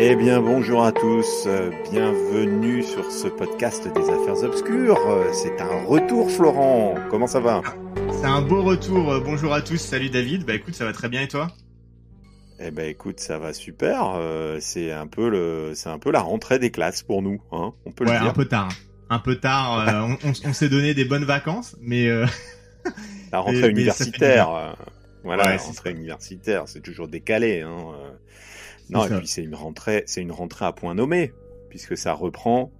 Eh bien, bonjour à tous, bienvenue sur ce podcast des affaires obscures. C'est un retour, Florent. Comment ça va? C'est un beau retour. Bonjour à tous. Salut David. Bah écoute, ça va très bien et toi? Eh ben, écoute, ça va super. C'est un peu la rentrée des classes pour nous, hein. On peut le Ouais, dire. un peu tard. Un peu tard. On s'est donné des bonnes vacances, mais La rentrée universitaire. Voilà, ouais, la rentrée universitaire, c'est toujours décalé, hein. Non, et puis c'est une rentrée à point nommé, puisque ça reprend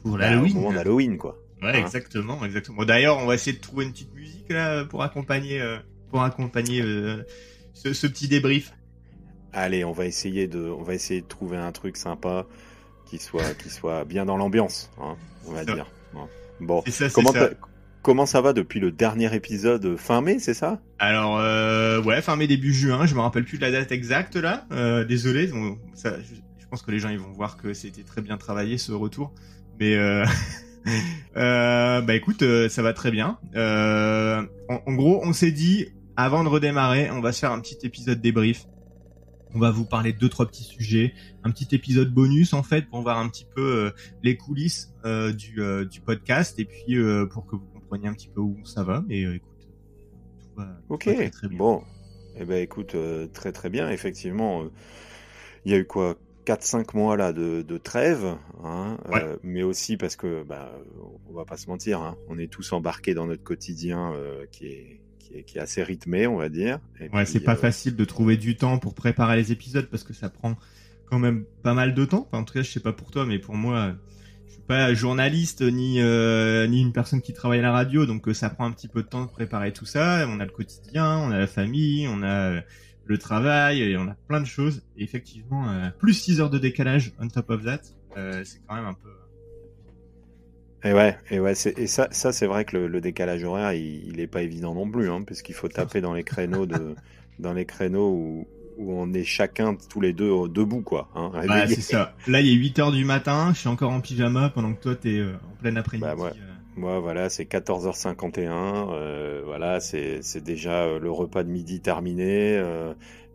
pour au l'Halloween. moment d'Halloween, quoi. Ouais, Hein. exactement. Bon, d'ailleurs, on va essayer de trouver une petite musique là pour accompagner ce petit débrief. Allez, on va essayer de trouver un truc sympa qui soit bien dans l'ambiance, hein, on va dire. Hein. Bon, comment ça va depuis le dernier épisode fin mai, c'est ça? Alors, ouais, fin mai, début juin, je me rappelle plus de la date exacte là. Désolé, bon, je pense que les gens ils vont voir que c'était très bien travaillé ce retour. Mais bah écoute, ça va très bien. En gros, on s'est dit avant de redémarrer, on va se faire un petit épisode débrief. On va vous parler de 2-3 petits sujets, un petit épisode bonus en fait pour voir un petit peu les coulisses du podcast et puis pour que vous compreniez un petit peu où ça va. Mais écoute, tout va très, très bien. Bon, eh ben écoute, très très bien. Effectivement, il y a eu quoi, 4-5 mois là de trêve, hein, Ouais. mais aussi parce que on va pas se mentir, hein, on est tous embarqués dans notre quotidien qui est assez rythmé, on va dire. Et ouais, puis, c'est pas facile de trouver du temps pour préparer les épisodes parce que ça prend quand même pas mal de temps. Enfin, en tout cas, je sais pas pour toi, mais pour moi, je suis pas journaliste ni une personne qui travaille à la radio, donc ça prend un petit peu de temps de préparer tout ça. On a le quotidien, on a la famille, on a le travail, et on a plein de choses. Et effectivement, plus 6 heures de décalage on top of that, c'est quand même un peu. Et ouais, ça c'est vrai que le décalage horaire, il est pas évident non plus, hein, puisqu'il faut taper dans les créneaux où on est chacun tous les deux debout, quoi. Hein, Ouais, c'est ça. Là, il est 8 heures du matin, je suis encore en pyjama pendant que toi t'es en plein après-midi. Moi, voilà, c'est 14h51. Voilà, c'est déjà le repas de midi terminé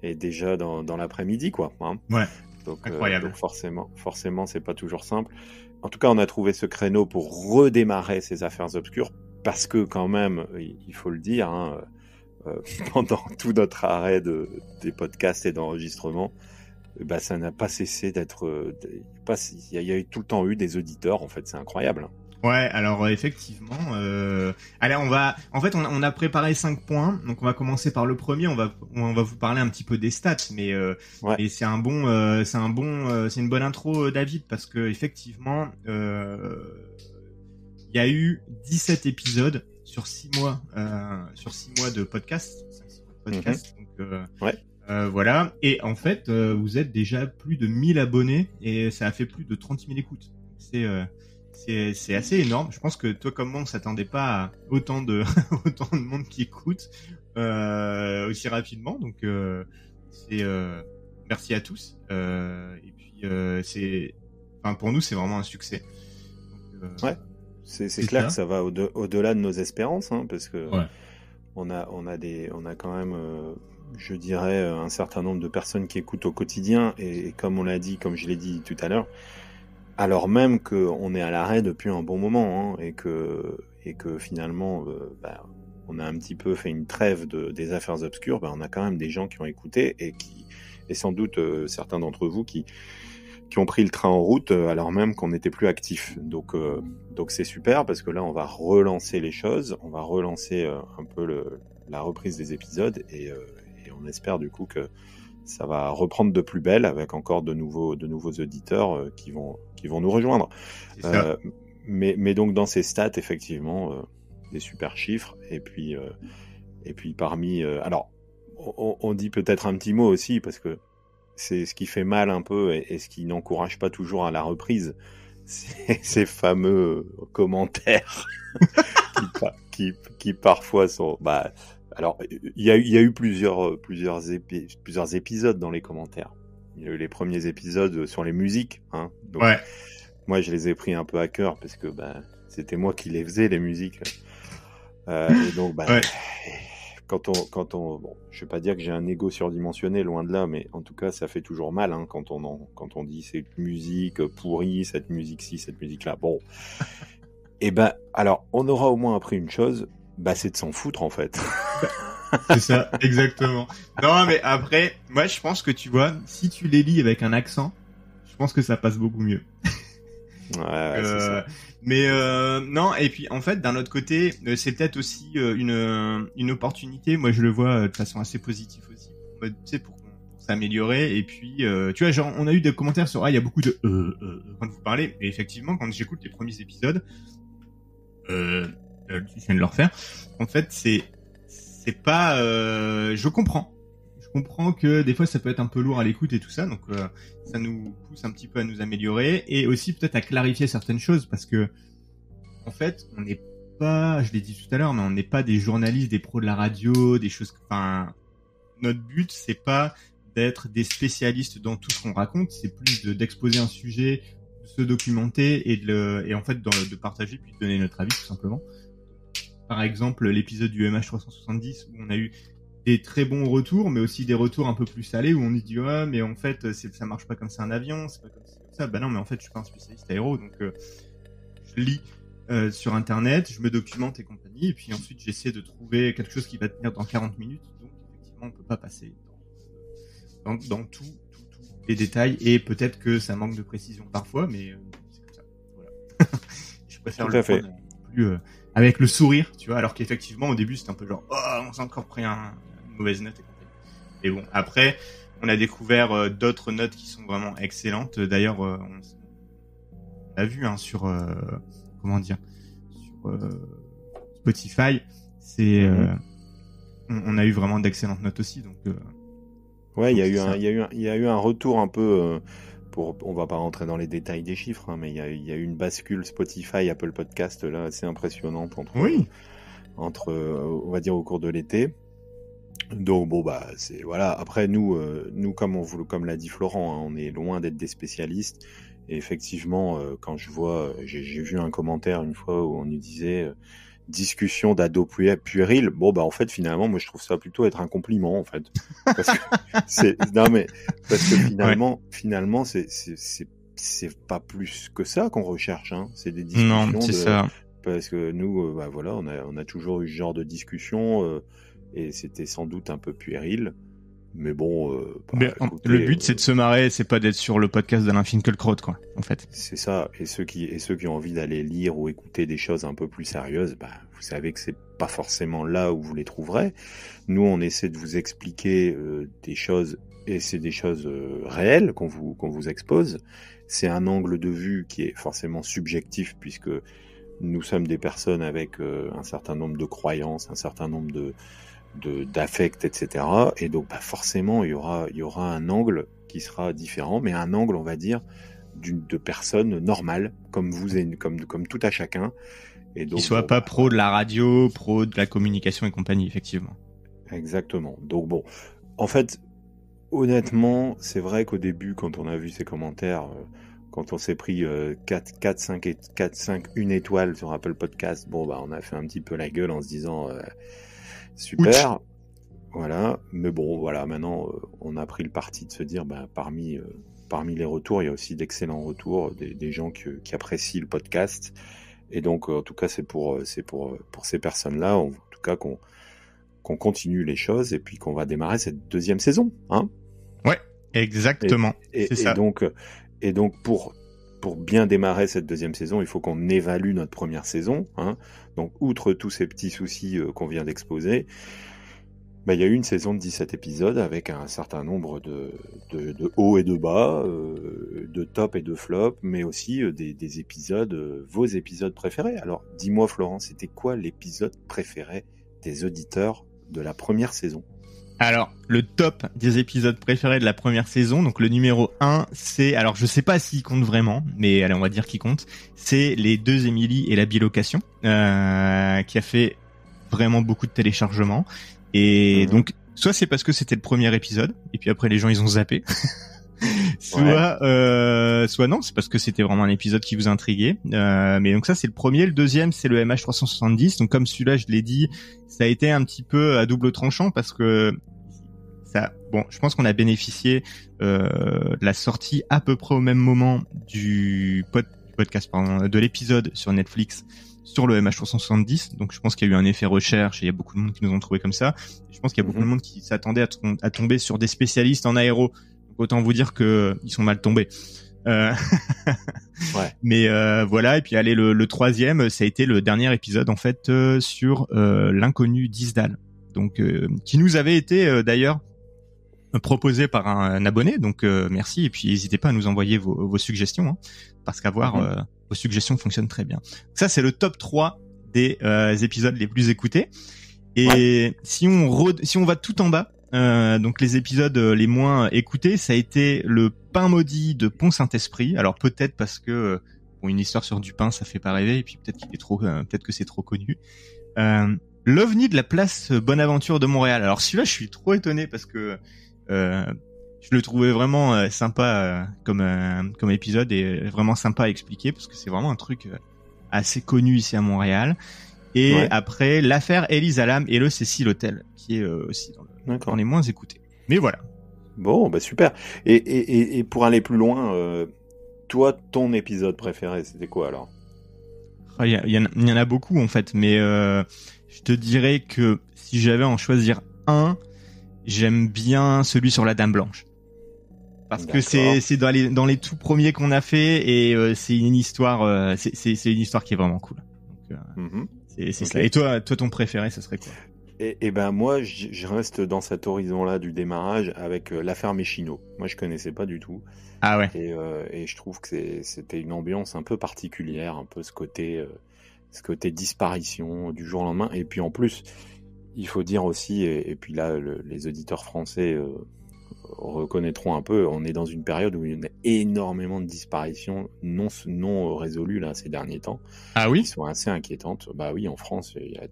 et déjà dans l'après-midi, quoi. Hein. Ouais. Donc, incroyable. Donc forcément, c'est pas toujours simple. En tout cas, on a trouvé ce créneau pour redémarrer ces affaires obscures parce que quand même, il faut le dire, hein, pendant tout notre arrêt des podcasts et d'enregistrement, ça n'a pas cessé d'être. Il y a tout le temps eu des auditeurs. En fait, c'est incroyable. Hein. Ouais, alors effectivement. Allez, on a préparé 5 points. Donc on va commencer par le premier. On va vous parler un petit peu des stats, mais et c'est une bonne intro, David, parce que effectivement, il y a eu 17 épisodes sur 6 mois, de podcast. Donc, voilà. Et en fait, vous êtes déjà plus de 1000 abonnés et ça a fait plus de 30 000 écoutes. C'est assez énorme. Je pense que toi comme moi, on s'attendait pas à autant de monde qui écoute aussi rapidement. Donc merci à tous. Et puis pour nous, c'est vraiment un succès. Donc, ouais, c'est clair que ça va au-delà de nos espérances, hein, parce que ouais. on a quand même, je dirais, un certain nombre de personnes qui écoutent au quotidien et comme je l'ai dit tout à l'heure. Alors même qu'on est à l'arrêt depuis un bon moment, hein, et que finalement, on a un petit peu fait une trêve des affaires obscures, on a quand même des gens qui ont écouté et sans doute certains d'entre vous qui ont pris le train en route alors même qu'on n'était plus actifs. Donc c'est super parce que là, on va relancer les choses, on va relancer un peu la reprise des épisodes et on espère du coup que ça va reprendre de plus belle avec encore de nouveaux auditeurs qui vont nous rejoindre. Mais donc dans ces stats, effectivement, des super chiffres. Et puis parmi... alors, on dit peut-être un petit mot aussi, parce que c'est ce qui fait mal un peu et ce qui n'encourage pas toujours à la reprise, c'est ces fameux commentaires qui parfois sont... alors, il y a eu plusieurs épisodes dans les commentaires. Il y a eu les premiers épisodes sur les musiques, hein. Donc, ouais. Moi, je les ai pris un peu à cœur parce que c'était moi qui les faisais, les musiques. Et donc, ouais. quand on, bon, je vais pas dire que j'ai un ego surdimensionné, loin de là, mais en tout cas, ça fait toujours mal, hein, quand on dit cette musique pourrie, cette musique-ci, cette musique-là. Bon. Et ben, alors, on aura au moins appris une chose, c'est de s'en foutre, en fait. C'est ça, exactement. Non, mais après, moi, je pense que tu vois, si tu les lis avec un accent, je pense que ça passe beaucoup mieux. Ouais, c'est ça. Mais non, et puis en fait, d'un autre côté, c'est peut-être aussi une opportunité. Moi, je le vois de façon assez positive aussi. Tu sais, pour s'améliorer. Et puis, tu vois, genre, on a eu des commentaires sur il y a beaucoup de quand vous parlez. Et effectivement, quand j'écoute les premiers épisodes, je viens de le refaire. En fait, c'est pas, je comprends que des fois ça peut être un peu lourd à l'écoute et tout ça, donc ça nous pousse un petit peu à nous améliorer et aussi peut-être à clarifier certaines choses parce que en fait on n'est pas, je l'ai dit tout à l'heure, mais on n'est pas des journalistes, des pros de la radio, des choses. Enfin, notre but c'est pas d'être des spécialistes dans tout ce qu'on raconte, c'est plus d'exposer un sujet, de se documenter et en fait de partager puis de donner notre avis tout simplement. Par exemple, l'épisode du MH370 où on a eu des très bons retours, mais aussi des retours un peu plus salés où on nous dit mais en fait ça marche pas comme c'est un avion, c'est pas comme ça. Bah non, mais en fait je suis pas un spécialiste aéro, donc je lis sur internet, je me documente et compagnie, et puis ensuite j'essaie de trouver quelque chose qui va tenir dans 40 minutes. Donc effectivement on peut pas passer dans tous les détails et peut-être que ça manque de précision parfois, mais c'est comme ça. Voilà. Je préfère le prendre plus avec le sourire, tu vois, alors qu'effectivement au début c'était un peu genre on s'est encore pris une mauvaise note et compagnie. Et bon, après on a découvert d'autres notes qui sont vraiment excellentes. D'ailleurs on a vu sur comment dire, sur Spotify, c'est on a eu vraiment d'excellentes notes aussi, donc ouais, il y a eu un retour un peu on va pas rentrer dans les détails des chiffres, hein, mais il y a eu une bascule Spotify, Apple Podcast là assez impressionnante entre on va dire au cours de l'été. Donc bon c'est voilà. Après nous comme l'a dit Florent, hein, on est loin d'être des spécialistes. Et effectivement, quand je vois, j'ai vu un commentaire une fois où on nous disait discussion d'ado puéril. Bon en fait finalement moi je trouve ça plutôt être un compliment en fait. Parce que finalement c'est pas plus que ça qu'on recherche, hein. C'est des discussions. Non, c'est ça. Parce que nous voilà, on a toujours eu ce genre de discussion et c'était sans doute un peu puéril. Mais bon, écoutez, le but c'est de se marrer, c'est pas d'être sur le podcast d'Alain Finkielkraut, quoi, en fait. C'est ça. Et ceux qui ont envie d'aller lire ou écouter des choses un peu plus sérieuses, vous savez que c'est pas forcément là où vous les trouverez. Nous, on essaie de vous expliquer des choses, et c'est des choses réelles qu'on vous expose. C'est un angle de vue qui est forcément subjectif puisque nous sommes des personnes avec un certain nombre de croyances, un certain nombre d'affects, etc. Et donc forcément il y aura un angle qui sera différent, mais un angle on va dire de personnes normales comme vous et comme tout à chacun. Et donc, qui soit pas pro de la radio, pro de la communication et compagnie, effectivement. Exactement. Donc bon, en fait, honnêtement, c'est vrai qu'au début, quand on a vu ces commentaires, quand on s'est pris 4, 5, une étoile sur Apple Podcast, on a fait un petit peu la gueule en se disant super, voilà. Mais bon, voilà, maintenant, on a pris le parti de se dire, parmi les retours, il y a aussi d'excellents retours, des gens qui apprécient le podcast. Et donc, en tout cas, c'est pour ces personnes-là, en tout cas, qu'on continue les choses et puis qu'on va démarrer cette deuxième saison, hein. Ouais, exactement. C'est ça. Et donc, pour bien démarrer cette deuxième saison, il faut qu'on évalue notre première saison, hein. Donc, outre tous ces petits soucis qu'on vient d'exposer, il y a eu une saison de 17 épisodes avec un certain nombre de hauts et de bas, de top et de flop, mais aussi des épisodes, vos épisodes préférés. Alors, dis-moi Florent, c'était quoi l'épisode préféré des auditeurs de la première saison ? Alors, le top des épisodes préférés de la première saison, donc le numéro 1, c'est, alors je sais pas s'il compte vraiment, mais allez, on va dire qu'il compte, c'est les 2 Émilie et la bilocation, qui a fait vraiment beaucoup de téléchargements. Et donc, soit c'est parce que c'était le premier épisode, et puis après les gens ils ont zappé, soit non, c'est parce que c'était vraiment un épisode qui vous intriguait. Mais donc ça c'est le premier. Le deuxième c'est le MH370. Donc comme celui-là je l'ai dit, ça a été un petit peu à double tranchant parce que je pense qu'on a bénéficié de la sortie à peu près au même moment du podcast, de l'épisode sur Netflix sur le MH370. Donc je pense qu'il y a eu un effet recherche et il y a beaucoup de monde qui nous ont trouvé comme ça. Je pense qu'il y a beaucoup de monde qui s'attendait à tomber sur des spécialistes en aéro. Donc autant vous dire que ils sont mal tombés. Ouais. Mais voilà, et puis allez, le troisième, ça a été le dernier épisode en fait sur l'inconnu d'Isdal. Donc qui nous avait été d'ailleurs proposé par un abonné, donc merci, et puis n'hésitez pas à nous envoyer vos suggestions, hein, parce qu'avoir vos suggestions fonctionne très bien. Ça c'est le top 3 des épisodes les plus écoutés, et si on va tout en bas, donc les épisodes les moins écoutés, ça a été le pain maudit de Pont-Saint-Esprit. Alors peut-être parce que une histoire sur du pain ça fait pas rêver, et puis peut-être que c'est trop connu. L'OVNI de la place Bonaventure de Montréal. Alors celui-là je suis trop étonné parce que je le trouvais vraiment sympa comme épisode, et vraiment sympa à expliquer parce que c'est vraiment un truc assez connu ici à Montréal. Et après l'affaire Elisa Lam et le Cecil Hotel qui est aussi dans les moins écoutés. Mais voilà. Bon, bah super. Et pour aller plus loin, toi, ton épisode préféré, c'était quoi alors? Il y en a beaucoup en fait, mais je te dirais que si j'avais à en choisir un, j'aime bien celui sur la Dame Blanche. Parce que c'est dans les tout premiers qu'on a fait, et c'est une histoire c'est une histoire qui est vraiment cool. Donc c'est ça. Et toi ton préféré, ça serait quoi? Et ben moi je reste dans cet horizon-là du démarrage avec l'affaire Méchineau. Moi je connaissais pas du tout. Ah ouais. Et je trouve que c'était une ambiance un peu particulière, un peu ce côté disparition du jour au lendemain. Et puis en plus, il faut dire aussi, et puis là les auditeurs français reconnaîtront un peu, on est dans une période où il y a énormément de disparitions non résolues là ces derniers temps. Ah oui, qui sont assez inquiétantes. Bah oui, en France, il y a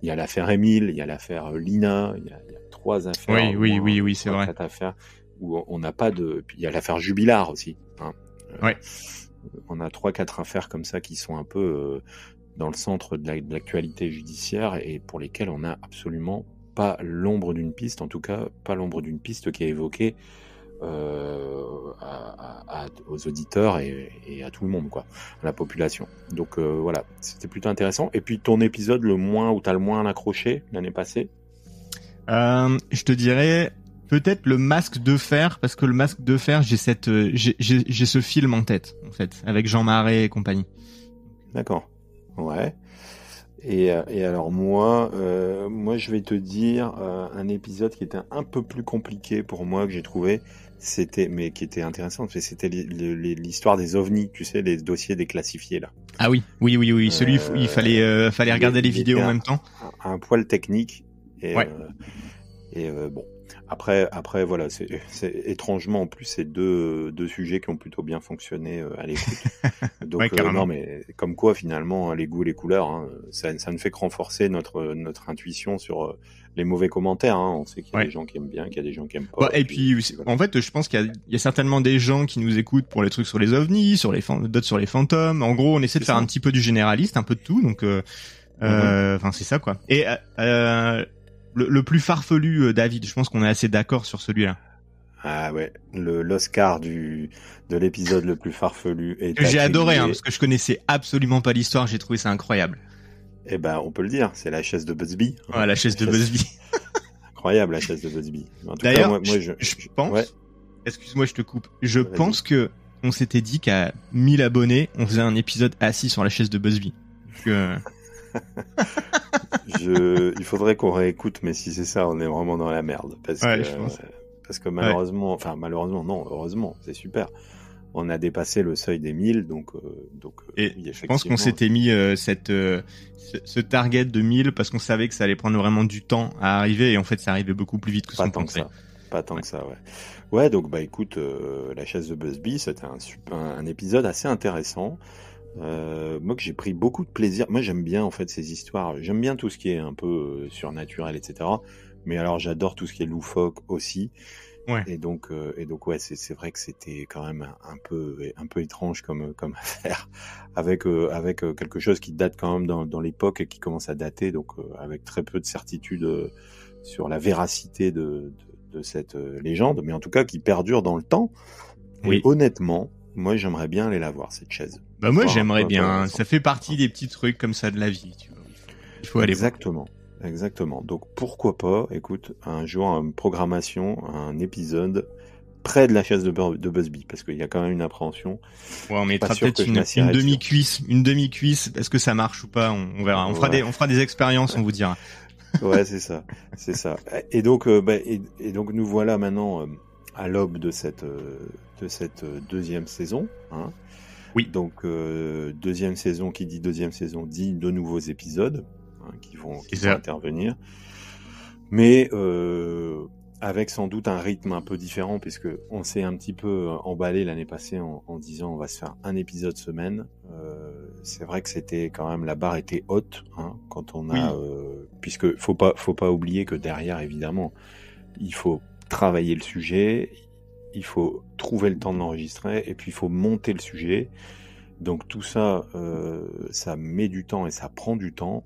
il y a l'affaire Émile, il y a l'affaire Lina, il y a 3 affaires. Oui, c'est vrai. 4 affaires où on n'a pas de. Puis il y a l'affaire Jubilard aussi. Hein. On a 3-4 affaires comme ça qui sont un peu dans le centre de l'actualité judiciaire, et pour lesquelles on n'a absolument pas l'ombre d'une piste, en tout cas pas l'ombre d'une piste qui est évoquée aux auditeurs et à tout le monde, quoi, à la population. Donc voilà, c'était plutôt intéressant. Et puis ton épisode où t'as le moins accroché l'année passée? Je te dirais peut-être le Masque de Fer, parce que le Masque de Fer, j'ai ce film en tête en fait, avec Jean Marais et compagnie. D'accord. Ouais. Et alors moi je vais te dire un épisode qui était un peu plus compliqué pour moi, que j'ai trouvé, mais qui était intéressant, c'était l'histoire des ovnis, tu sais, les dossiers déclassifiés là. Ah oui, celui où il fallait regarder les vidéos en même temps. Un poil technique, et bon. Après voilà, c'est étrangement en plus c'est deux sujets qui ont plutôt bien fonctionné à l'écoute. Donc non, mais comme quoi finalement les goûts et les couleurs, hein, ça ne fait que renforcer notre intuition sur les mauvais commentaires. Hein. On sait qu'il y a des gens qui aiment bien, qu'il y a des gens qui aiment pas. Et puis voilà. En fait, je pense qu'il y a certainement des gens qui nous écoutent pour les trucs sur les ovnis, d'autres sur les fantômes. En gros, on essaie de faire un petit peu du généraliste, un peu de tout. Donc c'est ça quoi. Et le plus farfelu, David, je pense qu'on est assez d'accord sur celui-là. Ah ouais, l'Oscar de l'épisode le plus farfelu. Que j'ai adoré, hein, parce que je connaissais absolument pas l'histoire, j'ai trouvé ça incroyable. Eh ben, on peut le dire, c'est la chaise de Busby. Ouais, la chaise de Busby. Incroyable, la chaise de Busby. D'ailleurs, moi, je pense, excuse-moi, je te coupe, je pense que on s'était dit qu'à 1000 abonnés, on faisait un épisode assis sur la chaise de Busby. Il faudrait qu'on réécoute, mais si c'est ça, on est vraiment dans la merde. Parce que malheureusement, non, heureusement, c'est super. On a dépassé le seuil des 1000, donc et oui, je pense qu'on s'était mis ce target de 1000 parce qu'on savait que ça allait prendre vraiment du temps à arriver, et en fait, ça arrivait beaucoup plus vite que ce qu'on pensait. Pas tant que ça, ouais. Ouais, donc bah écoute, la chaise de Busby, c'était un épisode assez intéressant. Moi que j'ai pris beaucoup de plaisir. Moi j'aime bien en fait ces histoires. J'aime bien tout ce qui est un peu surnaturel, etc. Mais alors j'adore tout ce qui est loufoque aussi. Ouais. Et donc ouais, c'est vrai que c'était quand même un peu étrange comme affaire, avec quelque chose qui date quand même dans l'époque et qui commence à dater, donc avec très peu de certitude sur la véracité de cette légende, mais en tout cas qui perdure dans le temps. Et Oui. honnêtement, moi j'aimerais bien aller la voir, cette chaise. Bah moi Voir un j'aimerais peu à quoi elle bien. ressemble. Ça fait partie des petits trucs comme ça de la vie, tu vois. Il faut aller voir. Exactement. Donc pourquoi pas, écoute, un jour une programmation, un épisode près de la chaise de Busby, parce qu'il y a quand même une appréhension. Ouais, on Pas mettra sûr peut-être que je une m'assierai dessus. demi-cuisse. Est-ce que ça marche ou pas? On verra. Ouais. On fera des expériences, on vous dira. Ouais, c'est ça. Et donc, et donc nous voilà maintenant à l'aube de cette deuxième saison. Hein. Oui. Donc deuxième saison, qui dit deuxième saison dit de nouveaux épisodes qui vont intervenir. Mais avec sans doute un rythme un peu différent, puisque on s'est un petit peu emballé l'année passée en disant on va se faire un épisode semaine. C'est vrai que c'était quand même, la barre était haute quand on a, puisque faut pas oublier que derrière, évidemment, il faut travailler le sujet, il faut trouver le temps de l'enregistrer, et puis il faut monter le sujet. Donc tout ça, ça met du temps et ça prend du temps.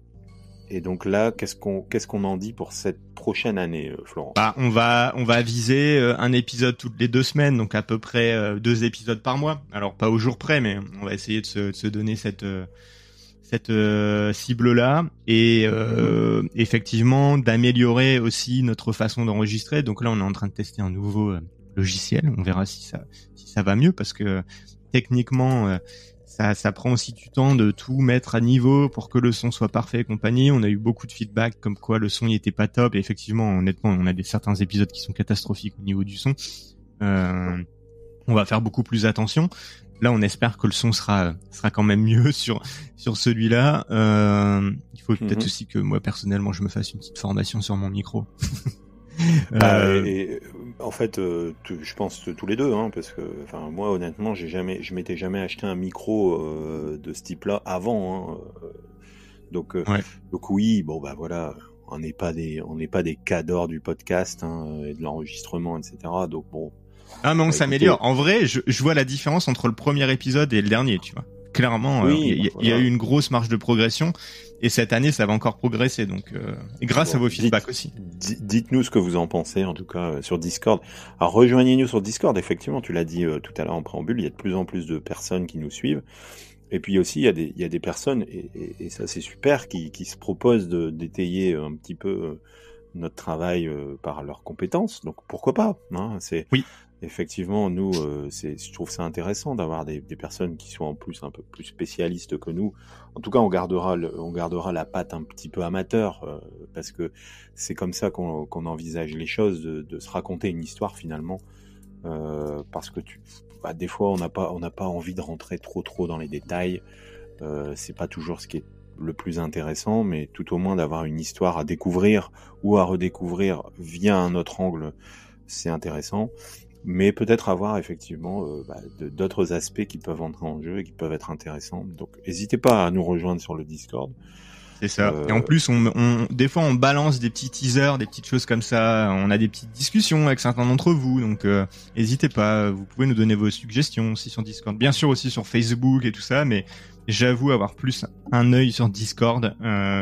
Et donc là, qu'est-ce qu'on en dit pour cette prochaine année, Florent? Bah, on va viser un épisode toutes les 2 semaines, donc à peu près 2 épisodes par mois. Alors pas au jour près, mais on va essayer de se donner cette cible-là, et effectivement d'améliorer aussi notre façon d'enregistrer. Donc là, on est en train de tester un nouveau logiciel. On verra si ça va mieux, parce que techniquement ça prend aussi du temps de tout mettre à niveau pour que le son soit parfait et compagnie. On a eu beaucoup de feedback comme quoi le son il était pas top, et effectivement, honnêtement, on a certains épisodes qui sont catastrophiques au niveau du son. On va faire beaucoup plus attention. Là, on espère que le son sera quand même mieux sur celui-là. Il faut peut-être aussi que moi personnellement je me fasse une petite formation sur mon micro. En fait, je pense tous les deux, parce que, enfin, moi, honnêtement, je m'étais jamais acheté un micro de ce type-là avant. Donc oui, bon bah voilà, on n'est pas des cadors du podcast et de l'enregistrement, etc. Donc bon. Ah mais on s'améliore. En vrai, je vois la différence entre le premier épisode et le dernier, tu vois. Clairement, il y a eu une grosse marge de progression, et cette année, ça va encore progresser. Donc, et grâce à vos feedbacks aussi. Dites-nous ce que vous en pensez, en tout cas, sur Discord. Alors, rejoignez-nous sur Discord. Effectivement, tu l'as dit tout à l'heure en préambule, il y a de plus en plus de personnes qui nous suivent. Et puis aussi, il y a des personnes, et ça c'est super, qui se proposent d'étayer un petit peu notre travail par leurs compétences. Donc pourquoi pas, Oui. Effectivement, nous, je trouve ça intéressant d'avoir des personnes qui sont en plus un peu plus spécialistes que nous. En tout cas, on gardera la patte un petit peu amateur, parce que c'est comme ça qu'on envisage les choses, de se raconter une histoire finalement, parce que des fois, on n'a pas envie de rentrer trop dans les détails. C'est pas toujours ce qui est le plus intéressant, mais tout au moins d'avoir une histoire à découvrir ou à redécouvrir via un autre angle, c'est intéressant. Mais peut-être avoir effectivement d'autres aspects qui peuvent entrer en jeu et qui peuvent être intéressants. Donc n'hésitez pas à nous rejoindre sur le Discord. C'est ça. Et en plus, des fois, on balance des petits teasers, des petites choses comme ça. On a des petites discussions avec certains d'entre vous. Donc n'hésitez pas. Vous pouvez nous donner vos suggestions aussi sur Discord. Bien sûr aussi sur Facebook et tout ça. Mais j'avoue avoir plus un œil sur Discord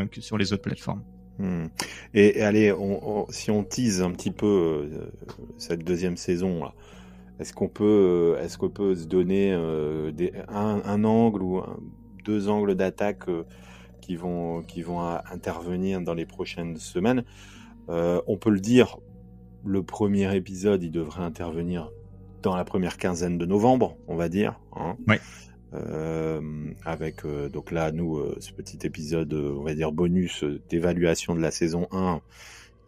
que sur les autres plateformes. Et allez, si on tease un petit peu cette deuxième saison là, est-ce qu'on peut se donner un angle ou deux angles d'attaque qui vont intervenir dans les prochaines semaines? On peut le dire, le premier épisode, il devrait intervenir dans la première quinzaine de novembre, on va dire. Ouais. Avec donc là nous ce petit épisode on va dire bonus d'évaluation de la saison 1,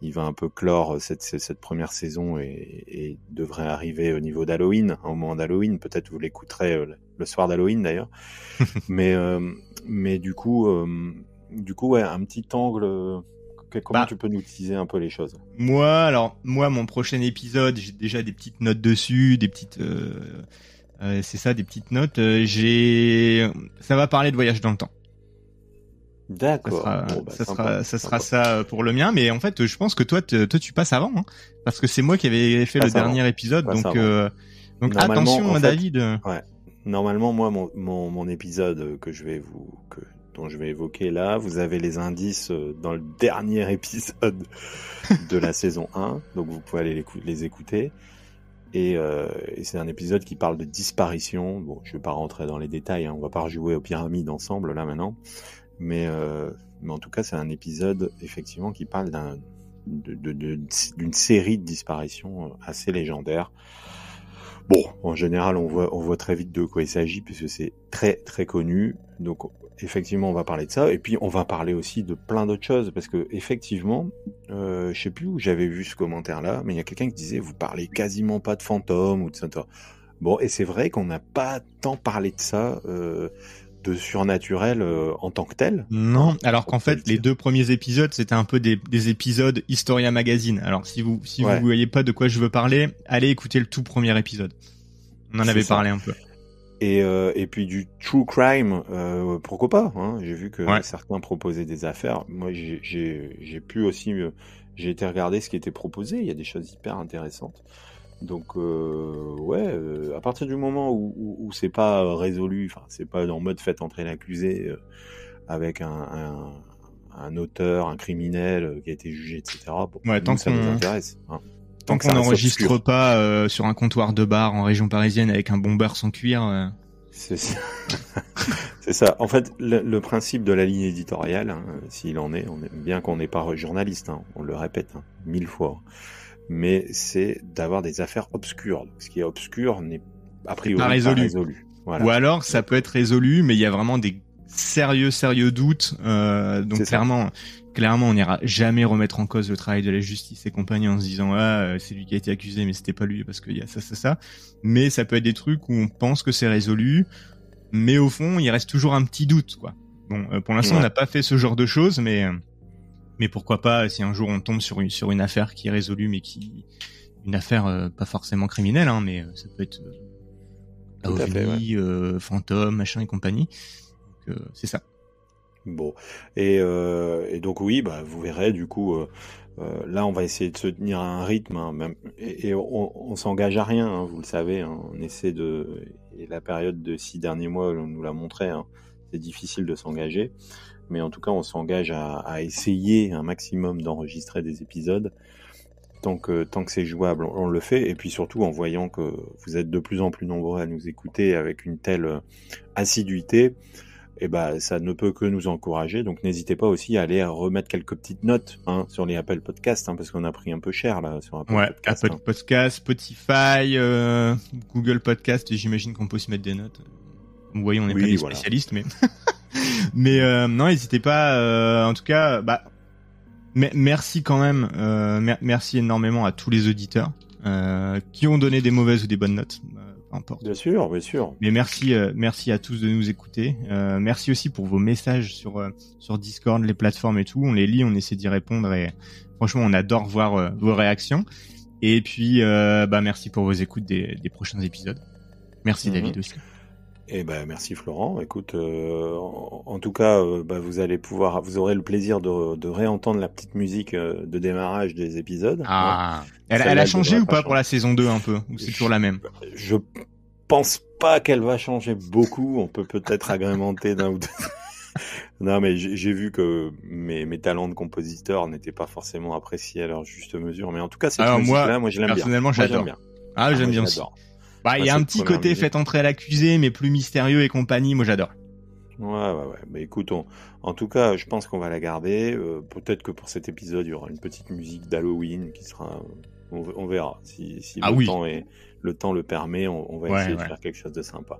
il va un peu clore cette première saison et devrait arriver au niveau d'Halloween, au moment d'Halloween. Peut-être vous l'écouterez le soir d'Halloween d'ailleurs. mais du coup ouais, un petit angle. Comment tu peux nous teaser un peu les choses? Moi, mon prochain épisode, j'ai déjà des petites notes dessus, des petites c'est ça, des petites notes. Ça va parler de voyage dans le temps. D'accord. Ça sera ça pour le mien. Mais en fait, je pense que toi, tu passes avant, hein, parce que c'est moi qui avais fait le dernier épisode. Donc attention, David. Ouais. Normalement, moi, mon épisode dont je vais évoquer là, vous avez les indices dans le dernier épisode de la saison 1, donc vous pouvez aller les écouter. Et c'est un épisode qui parle de disparition. Bon, je vais pas rentrer dans les détails, hein, on va pas rejouer aux pyramides ensemble là maintenant, mais en tout cas, c'est un épisode effectivement qui parle d'une série de disparitions assez légendaires. Bon, en général, on voit très vite de quoi il s'agit puisque c'est très très connu. Donc effectivement, on va parler de ça et puis on va parler aussi de plein d'autres choses parce que effectivement, je sais plus où j'avais vu ce commentaire-là, mais il y a quelqu'un qui disait vous parlez quasiment pas de fantômes ou de ça. Bon, et c'est vrai qu'on n'a pas tant parlé de ça. De surnaturel en tant que tel. Non, alors qu'en fait, les 2 premiers épisodes, c'était un peu des épisodes Historia Magazine. Alors, si vous voyez pas de quoi je veux parler, allez écouter le tout premier épisode. On en avait parlé un peu. Et puis du true crime, pourquoi pas, hein. J'ai vu que certains proposaient des affaires. Moi, j'ai pu aussi, j'ai été regarder ce qui était proposé. Il y a des choses hyper intéressantes. Donc à partir du moment où c'est pas résolu, enfin c'est pas en mode faites entrer l'accusé avec un auteur, un criminel qui a été jugé, etc. Bon, tant ça nous intéresse. Hein. Tant qu'on n'enregistre pas sur un comptoir de bar en région parisienne avec un bomber sans cuir. C'est ça. C'est ça. En fait, le principe de la ligne éditoriale, hein, s'il en est, bien qu'on n'est pas journaliste, hein, on le répète 1000 fois. Mais c'est d'avoir des affaires obscures. Donc, ce qui est obscur n'est a priori pas résolu. Voilà. Ou alors ça peut être résolu, mais il y a vraiment des sérieux doutes. Donc clairement, on n'ira jamais remettre en cause le travail de la justice et compagnie en se disant c'est lui qui a été accusé, mais c'était pas lui parce qu'il y a ça. Mais ça peut être des trucs où on pense que c'est résolu, mais au fond il reste toujours un petit doute, quoi. Bon, pour l'instant on n'a pas fait ce genre de choses, mais pourquoi pas si un jour on tombe sur une affaire qui est résolue, mais une affaire pas forcément criminelle, hein, mais ça peut être ovni, fantôme, machin et compagnie. Donc c'est ça. Bon, et donc oui, vous verrez du coup. Là, on va essayer de se tenir à un rythme, hein, même, et on s'engage à rien, hein, vous le savez. Hein, on essaie et la période de 6 derniers mois, on nous l'a montré. Hein, c'est difficile de s'engager. Mais en tout cas, on s'engage à essayer un maximum d'enregistrer des épisodes. Tant que c'est jouable, on le fait. Et puis surtout, en voyant que vous êtes de plus en plus nombreux à nous écouter avec une telle assiduité, ça ne peut que nous encourager. Donc n'hésitez pas aussi à aller remettre quelques petites notes sur les Apple Podcasts, parce qu'on a pris un peu cher là sur Apple Podcasts. Apple Podcasts, Spotify, Google Podcasts, et j'imagine qu'on peut aussi mettre des notes. Vous voyez, on n'est pas des spécialistes, mais... Mais non, n'hésitez pas. En tout cas, merci quand même. Merci énormément à tous les auditeurs qui ont donné des mauvaises ou des bonnes notes. Peu importe. Bien sûr. Mais merci à tous de nous écouter. Merci aussi pour vos messages sur Discord, les plateformes et tout. On les lit, on essaie d'y répondre et franchement, on adore voir vos réactions. Et puis, merci pour vos écoutes des prochains épisodes. Merci David aussi. Merci Florent. Écoute, en tout cas, vous aurez le plaisir de réentendre la petite musique de démarrage des épisodes. Elle a changé ou pas pour la saison 2 un peu, ou c'est toujours la même? Je pense pas qu'elle va changer beaucoup. On peut peut-être agrémenter d'un ou deux. Non, mais j'ai vu que mes talents de compositeur n'étaient pas forcément appréciés à leur juste mesure. Mais en tout cas, cette musique-là, moi je l'aime bien. Personnellement, j'adore. J'aime bien aussi. Il y a un petit côté fait entrer à l'accusé, mais plus mystérieux et compagnie. Moi, j'adore. Ouais. Mais écoute, en tout cas, je pense qu'on va la garder. Peut-être que pour cet épisode, il y aura une petite musique d'Halloween qui sera. On verra si le temps le permet. On va essayer de faire quelque chose de sympa.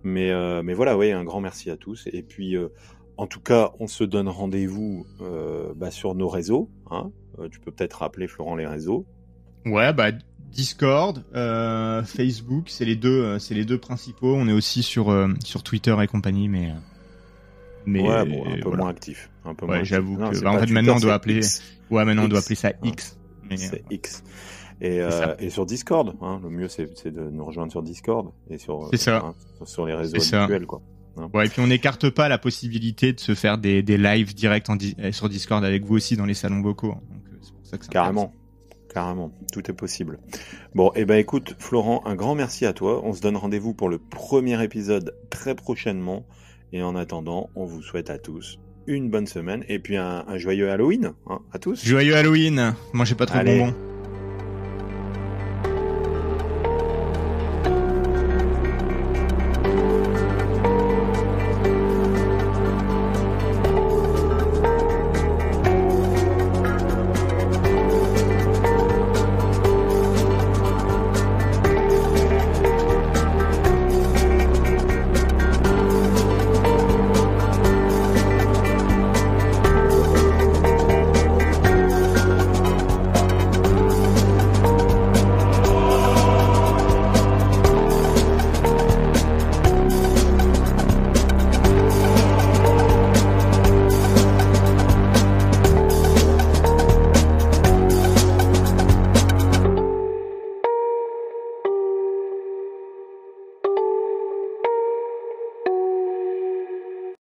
Mais voilà, un grand merci à tous. Et puis, en tout cas, on se donne rendez-vous sur nos réseaux. Hein. Tu peux peut-être rappeler, Florent, les réseaux. Discord, Facebook, c'est les deux principaux. On est aussi sur Twitter et compagnie, mais un peu moins actif. J'avoue que en fait maintenant on doit appeler on doit appeler ça X. C'est X. Et sur Discord, le mieux c'est de nous rejoindre sur Discord et sur les réseaux habituels, quoi. Hein. Ouais, et puis on n'écarte pas la possibilité de se faire des lives directs sur Discord avec vous aussi dans les salons vocaux. Hein. Donc c'est pour ça que c'est Carrément, tout est possible. Bon, et ben écoute, Florent, un grand merci à toi. On se donne rendez-vous pour le premier épisode très prochainement. Et en attendant, on vous souhaite à tous une bonne semaine et puis un joyeux Halloween, hein, à tous. Joyeux Halloween. Mangez pas trop de bonbons.